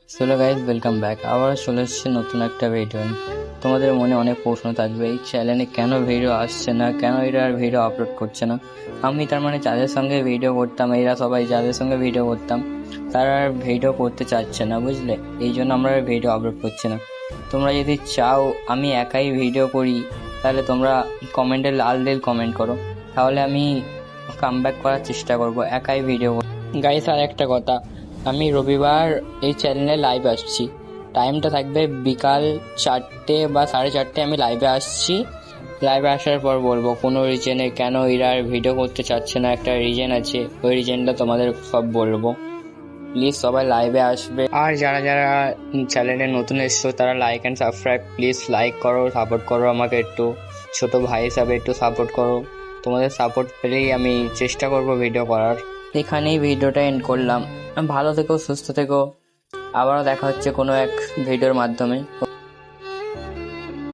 Hello guys, welcome back. আবার চলে এসেছি নতুন একটা ভিডিও নিয়ে। তোমাদের মনে অনেক প্রশ্ন থাকবে, এই চ্যানেলে কেন ভিডিও আসছে না, কেন এরা আর ভিডিও আপলোড করছে না। আমি তার মানে যাদের সঙ্গে ভিডিও করতাম, এরা সবাই যাদের সঙ্গে ভিডিও করতাম তারা আর ভিডিও করতে চাচ্ছে না, বুঝলে। এই জন্য আমরা আর ভিডিও আপলোড করছি না। তোমরা যদি চাও আমি একাই ভিডিও করি, তাহলে তোমরা কমেন্টে লাল দিল কমেন্ট করো, তাহলে আমি কামব্যাক করার চেষ্টা করব, একাই ভিডিও। গাইস, আর একটা কথা, আমি রবিবার এই চ্যানেলে লাইভ আসছি। টাইমটা থাকবে বিকাল 4টে বা 4:30। আমি লাইভে আসছি। লাইভে আসার পর বলবো কোনো রিজনে কেন এরা আর ভিডিও করতে চাচ্ছে না। একটা রিজন আছে, ওই রিজনটা তোমাদের সব বলবো। প্লিজ সবাই লাইভে আসবে। আর যারা যারা চ্যানেলে নতুন এসছো তারা like and subscribe, please like করো, সাপোর্ট করো আমাকে একটু। ছোট ভাই হিসাবে একটু সাপোর্ট করো। তোমাদের সাপোর্ট পেলেই আমি চেষ্টা করব ভিডিও করার। এখানেই ভিডিওটা এন্ড করলাম। ভালো থেকো, সুস্থ থেকো। আবারও দেখা হচ্ছে কোনো এক ভিডিওর মাধ্যমে।